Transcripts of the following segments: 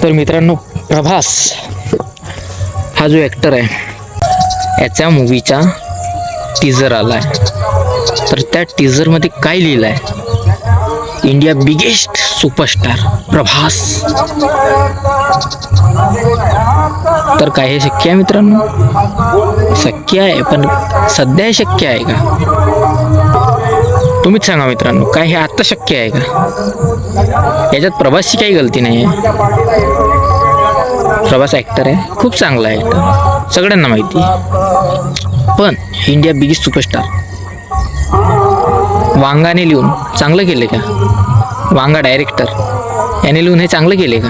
तर मित्रांनो, प्रभास हा जो ॲक्टर आहे याच्या मूवीचा टीजर आला आहे. तर त्या टीजरमध्ये काय लिहिलं आहे, इंडिया बिगेस्ट सुपरस्टार प्रभास. तर काय हे शक्य आहे मित्रांनो? शक्य आहे, पण सध्या हे शक्य आहे का? तुम्हीच सांगा मित्रांनो, काय हे आत्ता शक्य आहे का? याच्यात प्रभासची काही गलती नाही आहे. प्रभास ॲक्टर आहे, खूप चांगला आहे ॲक्टर, सगळ्यांना माहिती आहे. पण इंडिया बिगेस्ट सुपरस्टार वांगाने लिहून चांगलं केले का? वांगा डायरेक्टर याने लिहून हे चांगलं केले का?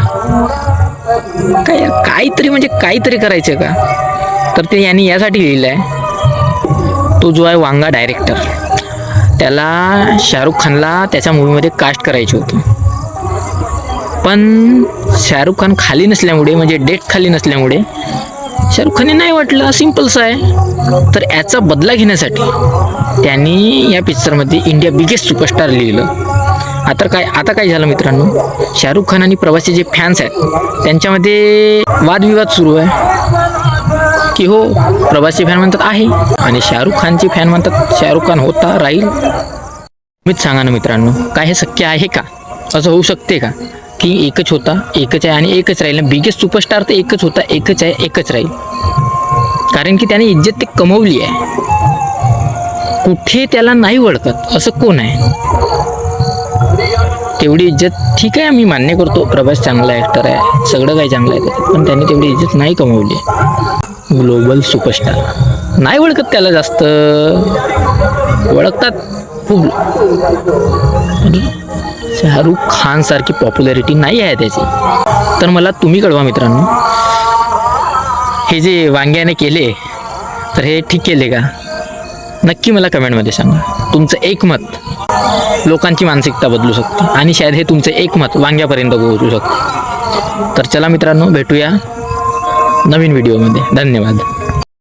काहीतरी म्हणजे काहीतरी करायचं का? तर ते यांनी यासाठी लिहिलं आहे, तो जो आहे वांगा डायरेक्टर, त्याला शाहरुख खानला त्याच्या मूवीमध्ये कास्ट करायचे होते. पण शाहरुख खान खाली नसल्यामुळे, म्हणजे डेट खाली नसल्यामुळे शाहरुख खानने नाही वाटलं, सिम्पलच आहे. तर याचा बदला घेण्यासाठी त्यांनी या पिक्चरमध्ये इंडिया बिगेस्ट सुपरस्टार लिहिलं. आता काय झालं मित्रांनो, शाहरुख खान आणि प्रभासचे जे फॅन्स आहेत त्यांच्यामध्ये वादविवाद सुरू आहे की हो, प्रभासचे फॅन म्हणतात आहे आणि शाहरुख खानचे फॅन म्हणतात शाहरुख खान होता राहील. तुम्हीच सांगा ना मित्रांनो, काय हे शक्य आहे का? असं होऊ शकते का की एकच होता एकच आहे आणि एकच राहील? बिगेस्ट सुपरस्टार तर एकच होता एकच आहे एकच राहील, कारण की त्याने इज्जत ते कमवली आहे. कुठे त्याला नाही ओळखत असं कोण आहे? तेवढी इज्जत ठीक आहे, मी मान्य करतो, प्रभास चांगला ॲक्टर आहे, सगळं काही चांगलं आहे त्याच्यात, पण त्याने तेवढी इज्जत नाही कमवली. ग्लोबल सुपरस्टार नाही ओळखत त्याला, जास्त ओळखतात खूप. शाहरुख खान सारखी पॉप्युलॅरिटी नाही आहे त्याची. तर मला तुम्ही कळवा मित्रांनो, हे जे वांग्याने केले तर हे ठीक केले का? नक्की मला कमेंटमध्ये सांगा. तुमचं एक मत लोकांची मानसिकता बदलू शकते आणि शायद हे तुमचं एक मत वांग्यापर्यंत पोहोचू शकतं. तर चला मित्रांनो, भेटूया नवीन व्हिडिओमध्ये. धन्यवाद.